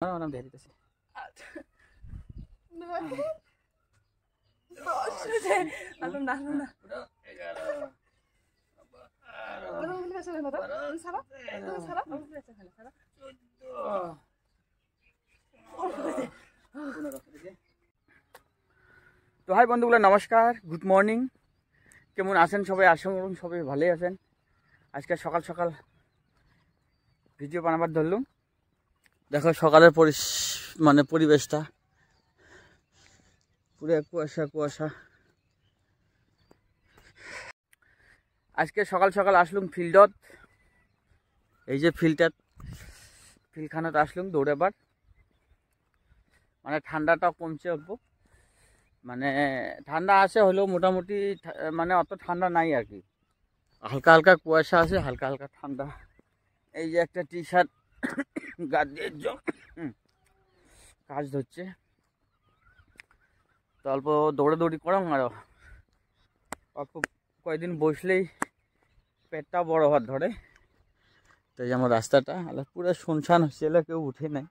নাম দিয়ে দিতেছি। তো হাই বন্ধুগুলো, নমস্কার, গুড মর্নিং। কেমন আছেন সবাই? আশা করুন সবাই ভালোই আছেন। আজকে সকাল সকাল ভিডিও বানাবার ধরলুম। দেখো সকালের পরিবেশটা পুরো কুয়াশা কুয়াশা। আজকে সকাল সকাল আসলুম ফিল্ডত। এই যে ফিল্ডখানত আসলুম দৌড়াবার। মানে ঠান্ডাটা কমছে অল্প, মানে ঠান্ডা আছে হলেও মোটামুটি মানে অত ঠান্ডা নাই আর কি। হালকা হালকা কুয়াশা আছে, হালকা হালকা ঠান্ডা। এই যে একটা টি শার্ট গা দিয়ে কাজ ধরছে, তো অল্প দৌড়াদৌড়ি করাম আর অল্প কয়েকদিন বসলেই পেটটা বড় হওয়ার ধরে। তো এই যে আমার রাস্তাটা পুরো শুনশান হচ্ছে, কেউ উঠে নাই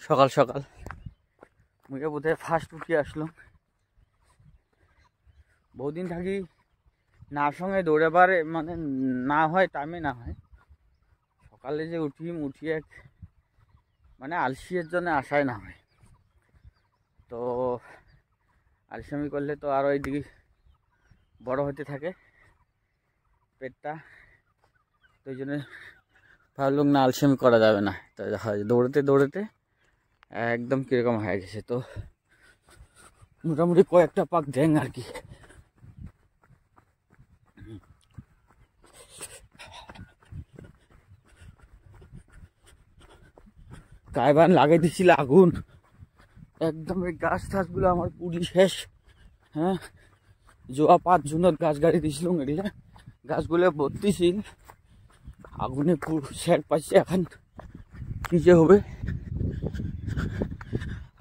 সকাল সকাল। মুখে বোধহয় ফার্স্ট উঠে আসলাম। বহুদিন থাকি না সঙ্গে দৌড়াবার, মানে না হয় টাইমে না হয়। সকালে যে উঠিয়ে মানে আলসিয়ের জন্য আশায় না হয়। তো আলসেমি করলে তো আরও এইদিকে বড় হতে থাকে পেটটা। তো ওই জন্য ভাবলাম না, আলসেমি করা যাবে না। তো দেখা যায় দৌড়াতে দৌড়াতে একদম কীরকম হয়ে গেছে। তো মোটামুটি কয়েকটা পাক দেন আর কি। গায়ে লাগাই দিছিল আগুন, একদম এই গাছ টাছগুলো আমার পুরি শেষ। হ্যাঁ, জোয়া 5 জুনত গাছ গাড়ি দিয়েছিলাম, এগুলা গাছগুলো ভর্তি ছিল আগুনে, পুরো শের পাইছে। এখন কি যে হবে,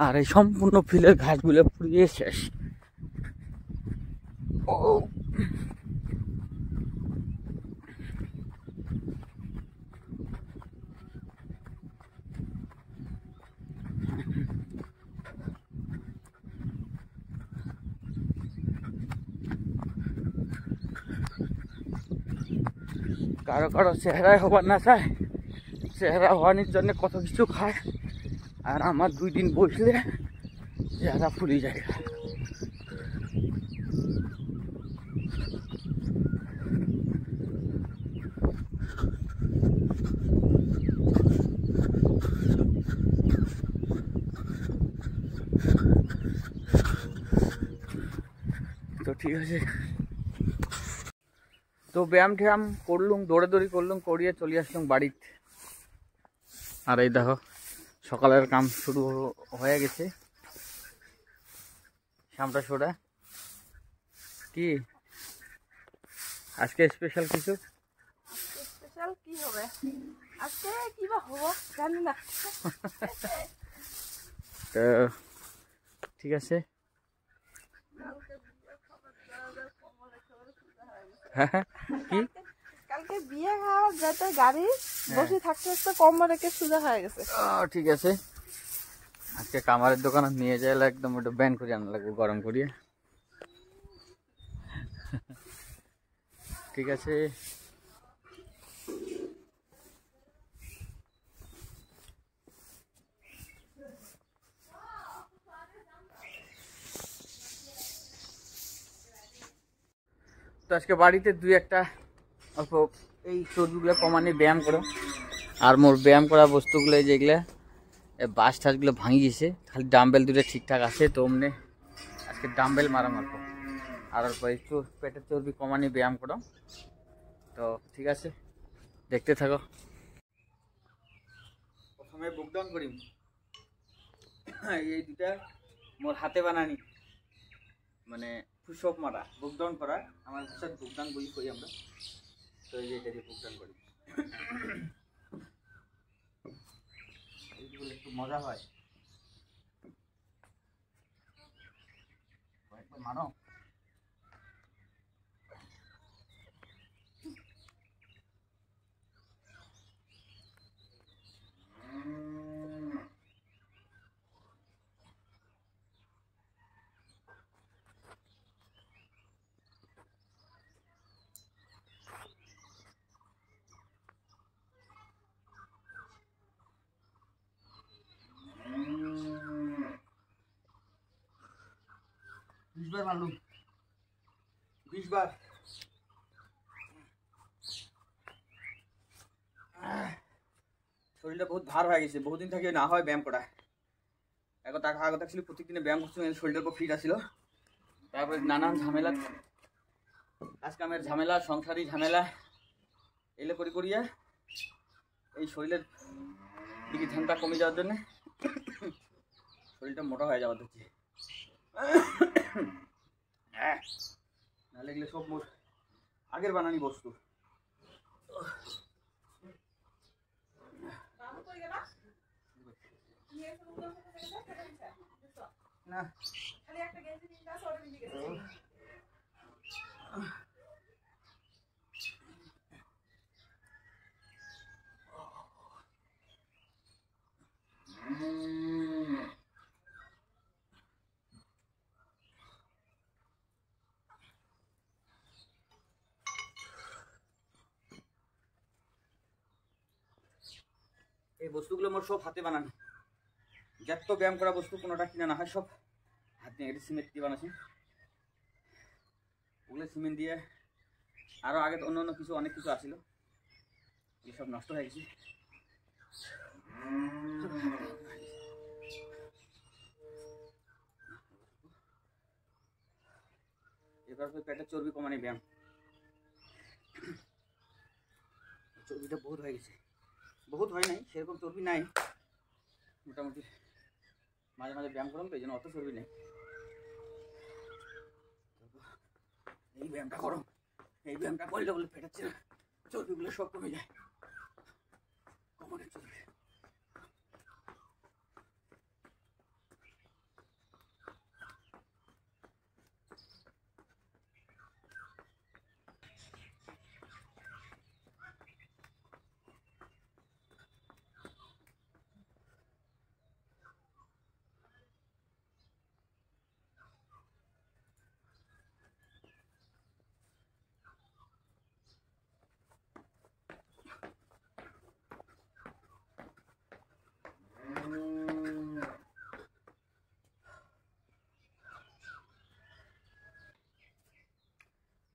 আর এই সম্পূর্ণ ফিলের ঘাসগুলো পুড়িয়ে শেষ। ও কারো কারো চেহারায় হবার না চায়, চেহারা হওয়ার জন্য কত কিছু খায়। আর আমার 2 দিন বসলে চেহারা ফুলে যায়। তো ঠিক আছে, তো ব্যায়াম ট্যায়াম করলুম, দৌড়াদৌড়ি করলুম, করিয়ে চলে আসলাম বাড়িতে। আর এই দেখো সকালের কাম শুরু হয়ে গেছে। সামটা সোডা কি আজকে স্পেশাল কিছু? স্পেশাল কি হবে আজকে, কি বা হবে জানি না। তো ঠিক আছে। কি কালকে বিয়ে খাওয়ার যেতে গাড়ি বসে থাকতে থাকতে কম্বল রেখে সোজা হয়ে গেছে। ঠিক আছে, আজকে কামারের দোকানে নিয়ে যাইলে একদম ওটা ব্যান করে আনা লাগবে, গরম করিয়ে। ঠিক আছে, তো আজকে বাড়িতে 2-1টা অল্প এই চর্বিগুলো কমানি ব্যায়াম করো। আর মোর ব্যায়াম করা বস্তুগুলো যেগুলো বাস টাসগুলো ভাঙি গেছে, খালি ডাম্বেল 2টা ঠিকঠাক আছে। তো অমনে আজকে ডাম্বেল মারাম অল্প, আর অল্প একটু পেটের চর্বি কমানি ব্যায়াম করো। তো ঠিক আছে, দেখতে থাকো। প্রথমে বুকডাউন করিম। এই 2টা মোর হাতে বানানি, মানে পুশঅপ মারা, বুকডাউন করা। আমার সাথে বুকডাউন বলি করি আমরা। তো এই যে এটা দিয়ে বুকডাউন করি, এইগুলো একটু মজা হয়। একবার মানো। 20 বার মারলুম, 20 বার। শরীরটা বহুত ভার হয়ে গেছে, বহুদিন থেকে না হয় ব্যায়াম করা। আগত অ্যাকচুয়ালি প্রত্যেকদিনে ব্যায়াম করছি, শরীরটা খুব ফিট আছিল। তারপরে নানান ঝামেলা, কাজ কামের ঝামেলা, সংসারী ঝামেলা এলে করিয়া এই শরীরের দিকে ধ্যানটা কমে যাওয়ার জন্য শরীরটা মোটা হয়ে যাওয়ার হচ্ছে। নাহলে এগুলো সব মোট আগের বানানি বস্তু। না এই বস্তুগুলো মোট সব হাতে বানানো। যত ব্যায়াম করা বস্তু কোনোটা কিনা না হয়, সব হাতে। এটা সিমেন্ট দিয়ে বানাচ্ছি, ওগুলো সিমেন্ট দিয়ে। আরও আগে অন্য অন্য কিছু অনেক কিছু আসছিল, এই সব নষ্ট হয়ে গেছে। এবার পেটের চর্বি কমানি ব্যায়াম। চর্বিটা বহুত হয়ে গেছে, বহুত হয় নাই, সেরকম চর্বি নাই, মোটামুটি মাঝে মাঝে ব্যায়াম করলাম তো এই জন্য অত চর্বি নেই। এই ব্যায়ামটা করো, এই ব্যায়ামটা করলে বলে পেটের চর্বিগুলো সব কমে যায়, কোমরের চর্বি।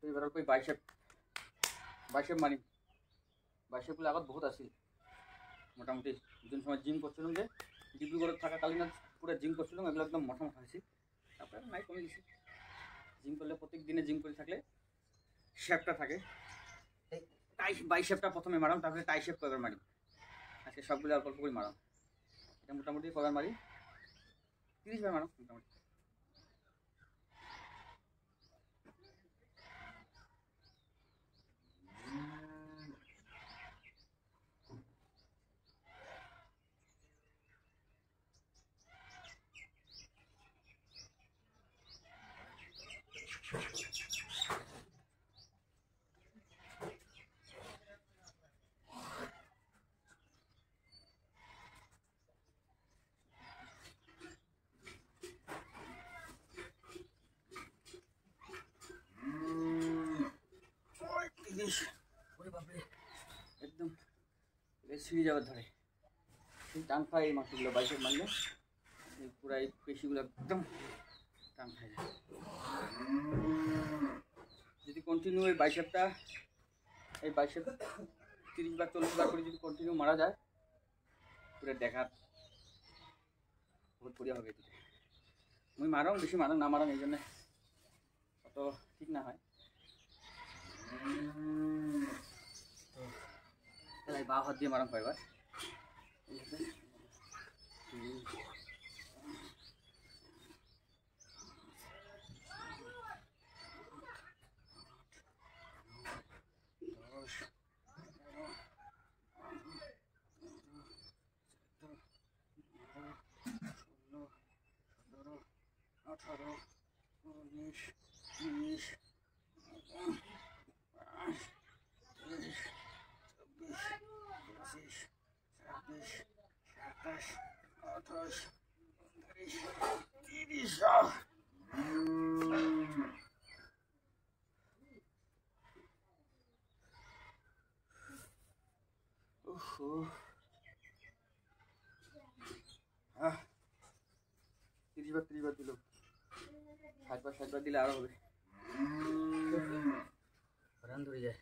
এবার ওই বাইসেপ মারি। বাইসেপগুলো আবার বহুত আসছিল মোটামুটি। যোন সময় জিম করছিলাম, যে ডিব্রুগড়ে থাকাকালীন পুরো জিম করছিলাম, এগুলো একদম মোটা মোটা হয়েছি। তারপরে নাই কমে গেছি। জিম করলে প্রত্যেক দিনে জিম করে থাকলে শেপটা থাকে। বাইসেপটা প্রথমে মারাম, তারপরে টাইসেপ কয়েকবার মারি। আজকে সবগুলো অল্প অল্প করে মারাম। এটা মোটামুটি কয়েকবার মারি, 30 বার মারাম মোটামুটি। একদম ছিঁড়ে যাওয়ার ধরে টান খায় এই মাংসগুলো। বাইসেপ মারলে পুরো এই পেশিগুলো একদম টান খায় যায়। যদি কন্টিনিউ এই বাইসেপ 30 বার 40 বার করে যদি কন্টিনিউ মারা যায়, পুরো দেখার বহুত বড়িয়া হবে। মুই মারাম, বেশি মারাম না মারাম, এই জন্য অত ঠিক না হয়। তাহলে বাঁ হাত দিয়ে মারাম কয়েকবার। তিরিশ বার দিল, সাজবার দিলে আরো হবে। রান ধরে যায়,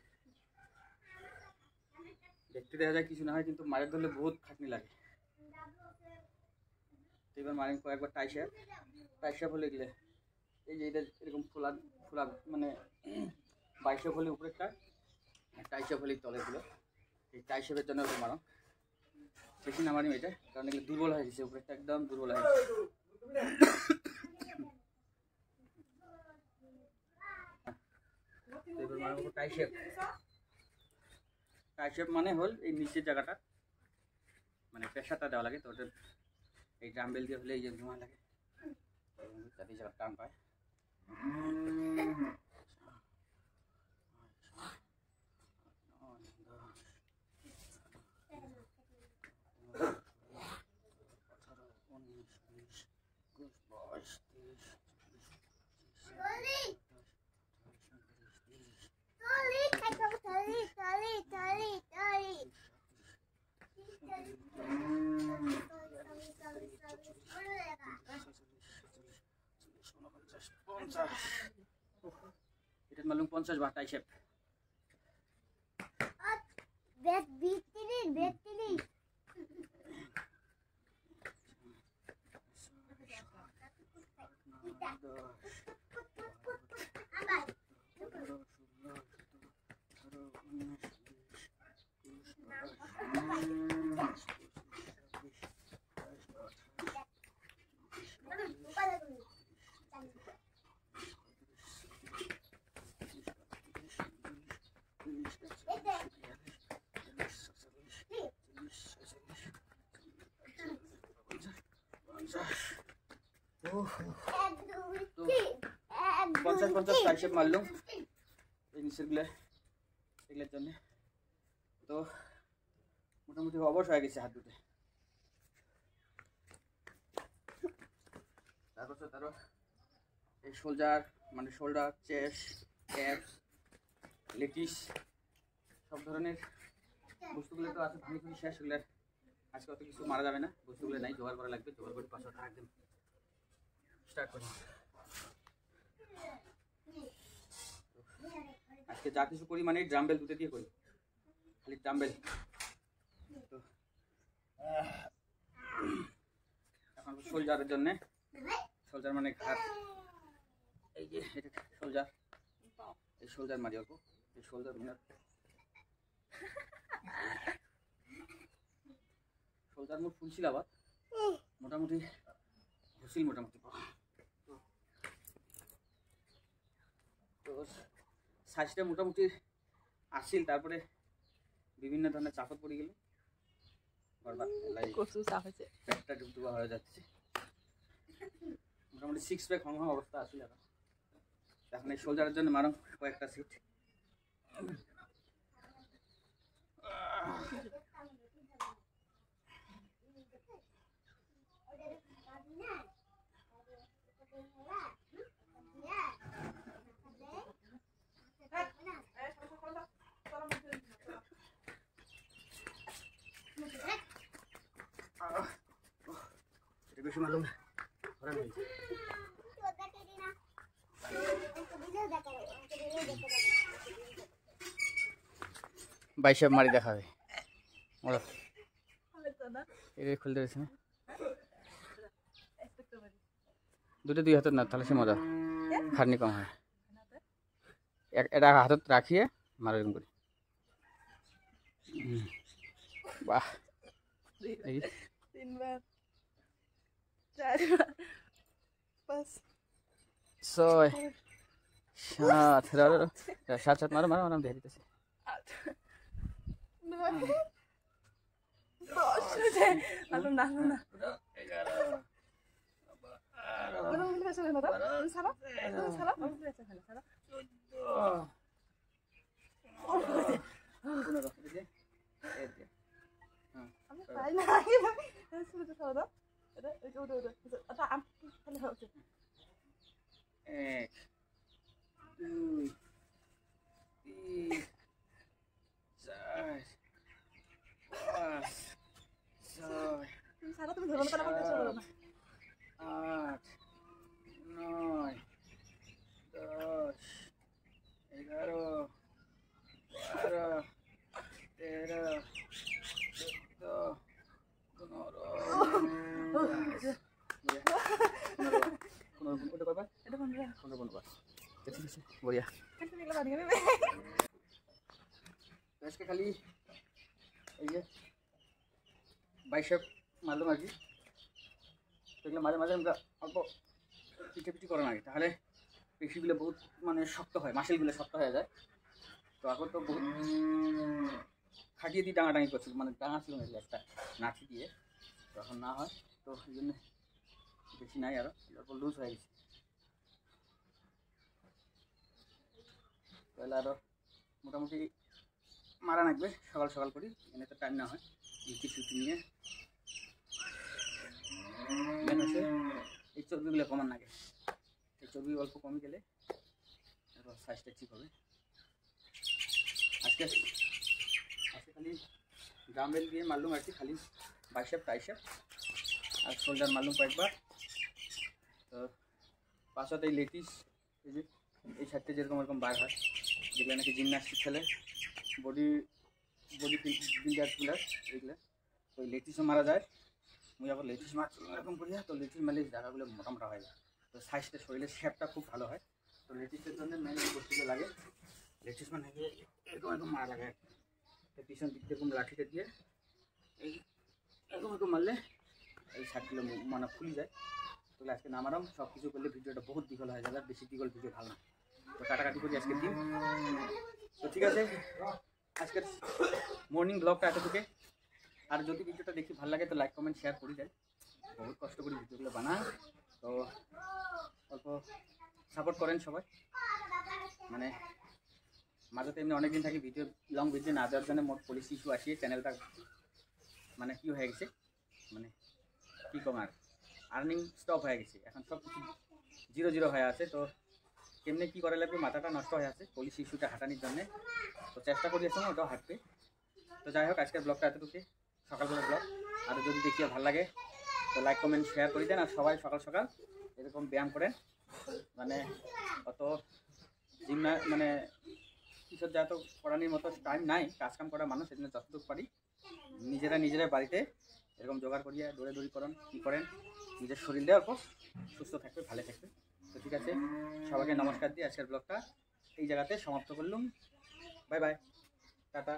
দেখতে দেখা যায় কিছু না হয়, কিন্তু মারের ধরলে বহুত খাটনি লাগে। এবার মারেন কয়েকবার টাইশাপ হলে গেলে এই যে এটা এরকম ফোলা ফোলা মানে 22 হলে উপরেরটা, টাইশাপ হলে তলেরগুলো। এই টাইশাপের জন্য ওটা মারো, বেশি না মারি এটা, কারণ এগুলো দুর্বল হয়ে গেছে, উপরেরটা একদম দুর্বল হয়ে গেছে। এবার মারবো টাইশাপ মানে হল এই নিচের জায়গাটা, মানে প্রেশারটা দেওয়া লাগে। তো ওটা এই ড্রামবেল দিয়ে হলে এই যে ধোঁয়া লাগে, যাতে জায়গা টান পায়। এটা মালুম 50 বার টাইশাপ। তো 50 টাইশাপ মারলাম এই নিচেরগুলো এগুলোর জন্য। তো মোটামুটি অবশ হয়ে গেছে হাত দুটো। তারপর এই শোল্ডার মানে শোল্ডার, চেস্ট, ক্যাপস, লেটিস সব ধরনের বস্তুগুলো তো আছে, ভাঙি ফুড়ি শেষ। এগুলো আজকে অত কিছু মারা যাবে না, বস্তুগুলো নাই, জোগাড় করা লাগবে। জোগাড় করে পাশে একদম স্টার্ট করবো। আজকে যা কিছু করি মানে ড্রামবেল দুটো দিয়ে করি, খালি ড্রামবেল। তো এখন শোল্ডারের জন্য, শোল্ডার মানে ঘাট, এই যে এটা শোল্ডার, এই শোল্ডার মারি অল্প, এই শোল্ডার মানে শোল্ডার মোট ফুলছিল আবার মোটামুটি হুসিল মোটামুটি। তো সাইজটা মোটামুটি আসিল, তারপরে বিভিন্ন ধরনের চাপত পড়ে গেল, পেটটা ডুবডুবা হয়ে যাচ্ছে। মোটামুটি 6 প্যাক হং অবস্থা আসিল। এখন এই শোল্ডারের জন্য মারো কয়েকটা সিট। এটা বেশি মালুম না, বাইশাপ মারি দেখাবে এটা খুলতে পেরেছি না, দুটো 2 হাতের না, তাহলে সে মজা খাটনি কম হয়। এটা হাতত রাখিয়ে মারো এরকম করে। বাহ, 3 বার 4 বার 5 6 7 7 মারো মারো, দেখে দিতেছি। 8 9 10 না না এক, দুই, তিন, চার, পাঁচ, ছয়, সাত, আট, নয়, 11, 12, 13, 14, 15, बढ़िया। আজকে খালি এই যে বাইসেপ মারলাম আর কি, দেখলাম মাঝে মাঝে আমরা অল্প পিঠে করে না, তাহলে পেশিগুলো বহুত মানে শক্ত হয়, মাসেলগুলো শক্ত হয়ে যায়। তো এখন তো বহুত খাটিয়ে দিয়ে ডাঙাডাঙি করছিল, মানে ডাঙা ছিল না একটা নাচি দিয়ে, তো এখন না হয়, তো এই জন্য বেশি নাই, আরও অল্প লুজ হয়ে গেছে। তাহলে আরও মোটামুটি মারা লাগবে সকাল সকাল করি, এনে তো টাইম না হয় রুটি ছুটি নিয়ে। মেন হচ্ছে এই চর্বিগুলো কমান লাগে, এই চর্বি অল্প কমে গেলে সাইজটা ঠিক হবে। আজকে খালি ডাম্বেল দিয়ে মারলুম আর কি, খালি বাইসেপ টাইসেপ আর শোল্ডার মারলুম কয়েকবার। তো পাশাতে এই লেটিস, এই যে এই সাইডটা যেরকম এরকম বার হয়, যেগুলো নাকি জিমন্যাস্টিক খেলে, বডি বিল্ডার ফিলার এইগুলো, তো এই লেটিসও মারা যায়। মুই আবার লেটিস মারছি এরকম করি, তো লেটিস মারলে জায়গাগুলো মোটা মোটা হয়ে যায়, তো সাইজটা শরীরের শেপটা খুব ভালো হয়। তো লেটিসের জন্য মেন বস্তুগুলো লাগে, লেটিস মানে এরকম এরকম মারা লাগে, তো পিছন দিক থেকে এরকম লাঠিটা দিয়ে এই এরকম এরকম মারলে এই সাইডগুলো মানে ফুলে যায়। তো আজকে নামারাম, সব কিছু করলে ভিডিওটা বহুত দীঘল হয়ে যাবে, বেশি দীঘল ভিডিও ভালো না, তো কাটাকাটি করি আজকে দিন। তো ঠিক আছে, আজকের মর্নিং ব্লগটা এতটুকু। আর যদি ভিডিওটা দেখি ভালো লাগে তো লাইক কমেন্ট শেয়ার করে দেয়, বহুত কষ্ট করে ভিডিওগুলো বানায়, তো অল্প সাপোর্ট করেন সবাই। মানে মাঝে তো এমনি অনেকদিন থাকি ভিডিও, লং ভিডিও না দেওয়ার জন্য মোট পুলিশ ইস্যু আসিয়ে চ্যানেলটা মানে কী হয়ে গেছে, মানে কী কম আর আর্নিং স্টপ হয়ে গেছে, এখন সব কিছু 0 হয়ে আছে। তো কেমনি কী করা লাগবে, মাথাটা নষ্ট হয়ে আছে পুলিশ ইস্যুটা হাঁটানোর জন্যে, তো চেষ্টা করি এখন ওটাও হাঁটবে। তো যাই হোক, আজকের ব্লগটা এতটুকু, সকালবেলা ব্লগ। আর যদি দেখিয়ে ভালো লাগে তো লাইক কমেন্ট শেয়ার করে দেন, আর সবাই সকাল সকাল এরকম ব্যায়াম করেন। মানে অত জিম না, মানে কিসব যা তো করানোর মতো টাইম নাই, কাজকাম করা মানুষ, সেজন্য যতটুকু পারি নিজেরা বাড়িতে এরকম জোগাড় করিয়ে দৌড়াদৌড়ি করেন, কী করেন, নিজের শরীরটা অল্প সুস্থ থাকবে, ভালো থাকবে। তো ঠিক আছে, সবাইকে নমস্কার দিয়ে আজকের ব্লগটা এই জায়গাতে সমাপ্ত করলুম। Bye bye, tata.